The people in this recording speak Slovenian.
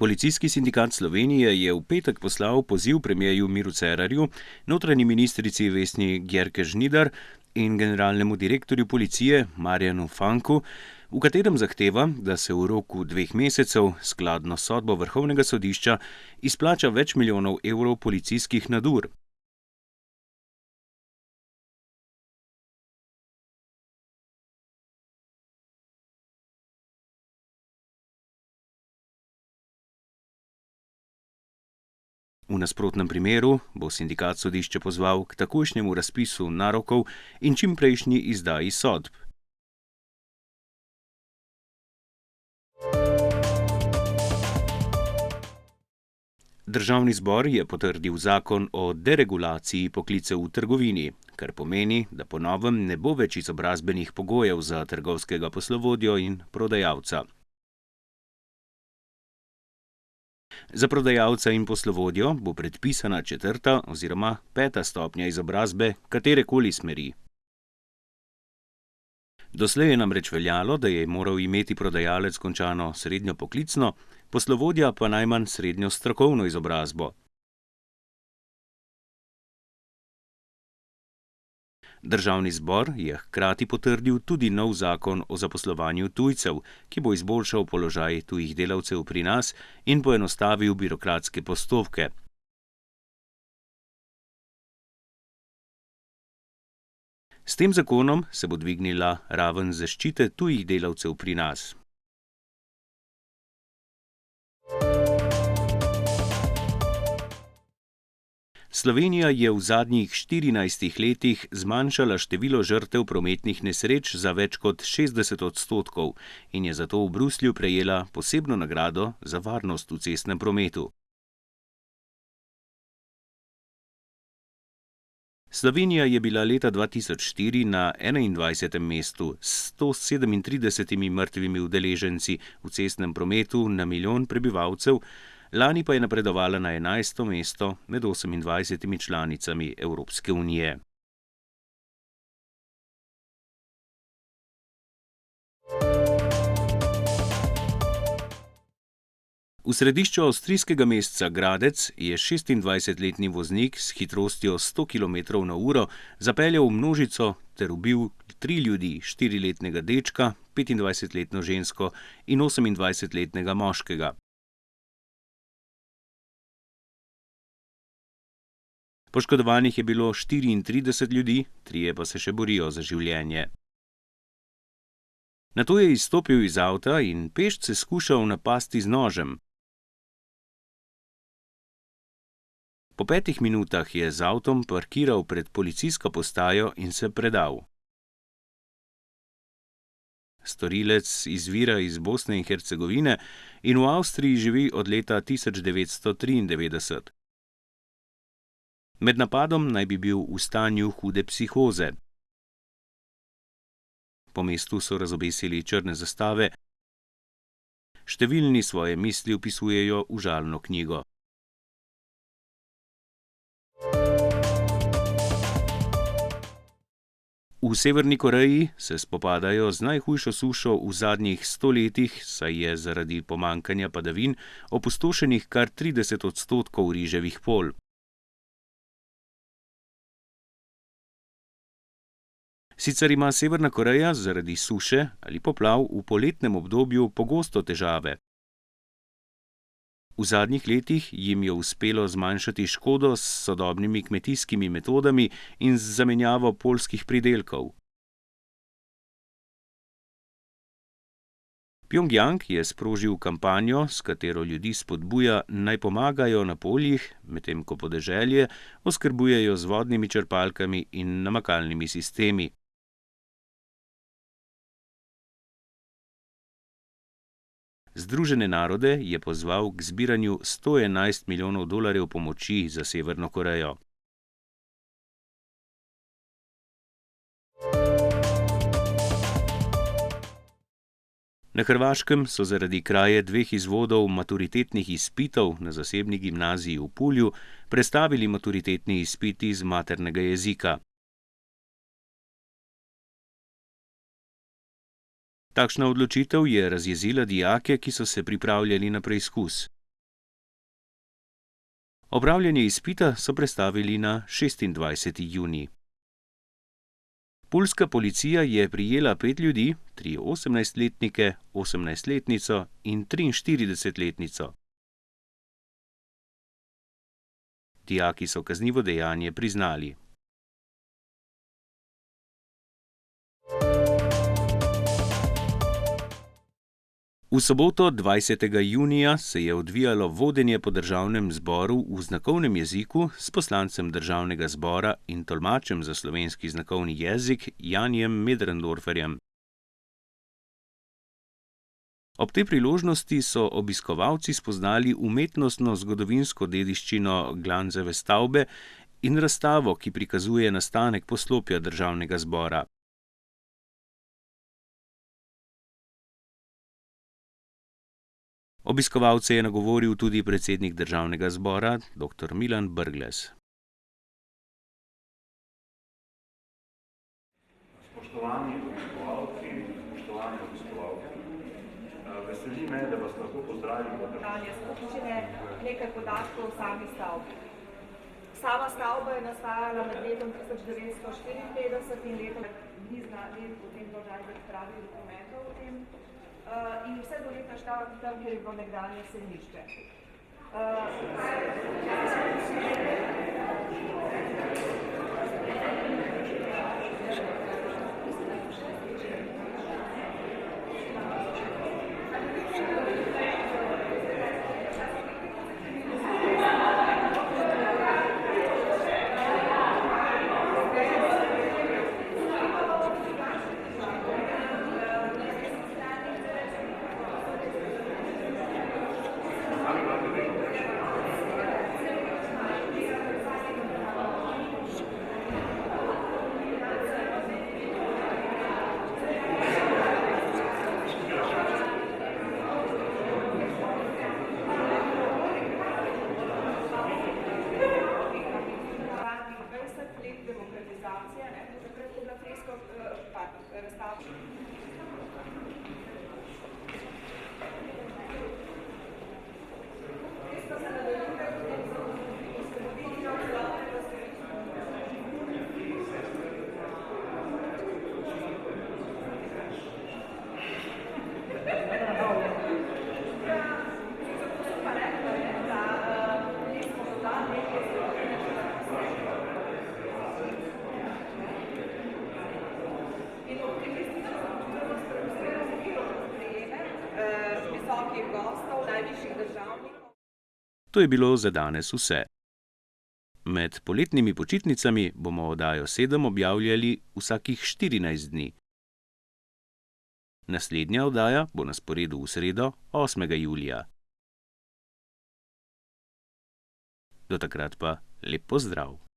Policijski sindikat Slovenije je v petek poslal poziv premierju Miru Cerarju, notranji ministrici Vesni Györke Žnidar in generalnemu direktorju policije Marjanu Fanku, v katerem zahteva, da se v roku 2 mesecev, skladno s sodbo Vrhovnega sodišča, izplača več milijonov evrov policijskih nadur. V nasprotnem primeru bo sindikat sodišče pozval k takojšnjemu razpisu narokov in čimprejšnji izdaji sodb. Državni zbor je potrdil zakon o deregulaciji poklicev v trgovini, kar pomeni, da po novem ne bo več izobrazbenih pogojev za trgovskega poslovodjo in prodajalca. Za prodajalca in poslovodjo bo predpisana 4. oziroma 5. stopnja izobrazbe katerekoli smeri. Doslej je namreč veljalo, da je moral imeti prodajalec končano srednjo poklicno, poslovodja pa najmanj srednjo strokovno izobrazbo. Državni zbor je hkrati potrdil tudi nov zakon o zaposlovanju tujcev, ki bo izboljšal položaj tujih delavcev pri nas in poenostavil birokratske postopke. S tem zakonom se bo dvignila raven zaščite tujih delavcev pri nas. Slovenija je v zadnjih 14 letih zmanjšala število žrtev prometnih nesreč za več kot 60% in je zato v Bruslju prejela posebno nagrado za varnost v cestnem prometu. Slovenija je bila leta 2004 na 21. mestu s 137 mrtvimi udeleženci v cestnem prometu na milijon prebivalcev, lani pa je napredovala na 11. mesto med 28 članicami Evropske unije. V središču avstrijskega mesteca Gradec je 26-letni voznik s hitrostjo 100 km/h zapeljal v množico ter ubil 3 ljudi, 4-letnega dečka, 25-letno žensko in 28-letnega moškega. Poškodovanih je bilo 34 ljudi, 3 pa se še borijo za življenje. Nato je izstopil iz avta in pešce skušal napasti z nožem. Po 5 minutah je z avtom parkiral pred policijsko postajo in se predal. Storilec izvira iz Bosne in Hercegovine in v Avstriji živi od leta 1993. Med napadom naj bi bil v stanju hude psihoze. Po mestu so razobesili črne zastave, številni svoje misli vpisujejo v žalno knjigo. V Severni Koreji se spopadajo z najhujšo sušo v zadnjih 100 letih, saj je zaradi pomanjkanja padavin opustošenih kar 30% riževih polj. Sicer ima Severna Koreja zaradi suše ali poplav v poletnem obdobju pogosto težave. V zadnjih letih jim je uspelo zmanjšati škodo s sodobnimi kmetijskimi metodami in z zamenjavo poljskih pridelkov. Pjongjang je sprožil kampanjo, s katero ljudi spodbuja, naj pomagajo na poljih, medtem ko podeželje oskrbujejo z vodnimi črpalkami in namakalnimi sistemi. Združene narode je pozval k zbiranju $111 milijonov pomoči za Severno Korejo. Na Hrvaškem so zaradi kraje 2 izvodov maturitetnih izpitov na zasebni gimnaziji v Pulju prestavili maturitetni izpiti iz maternega jezika. Takšna odločitev je razjezila dijake, ki so se pripravljali na preizkus. Opravljanje izpita so prestavili na 26. junij. Puljska policija je prijela 5 ljudi, 3 18-letnike, 18-letnico in 43-letnico. Dijaki so kaznivo dejanje priznali. V soboto 20. junija se je odvijalo vodenje po državnem zboru v znakovnem jeziku s poslancem državnega zbora in tolmačem za slovenski znakovni jezik Janijem Möderndorferjem. Ob tej priložnosti so obiskovalci spoznali umetnostno zgodovinsko dediščino Glanzeve stavbe in razstavo, ki prikazuje nastanek poslopja državnega zbora. Obiskovalce je nagovoril tudi predsednik državnega zbora, dr. Milan Brglez. Spoštovani obiskovalci, spoštovane obiskovalke, veseli me, da vas lahko pozdravim v državni skupščini. Nekaj podatkov o sami stavbi. Sama stavba je nastajala med letom 1954 in letom ni znali potem državni pravi dokumentov o tem. In vse do leta 1940, tam, kjer je bilo nekdanje sejmišče. To je bilo za danes vse. Med poletnimi počitnicami bomo oddajo 7 objavljali vsakih 14 dni. Naslednja oddaja bo na sporedu v sredo 8. julija. Do takrat pa lep pozdrav!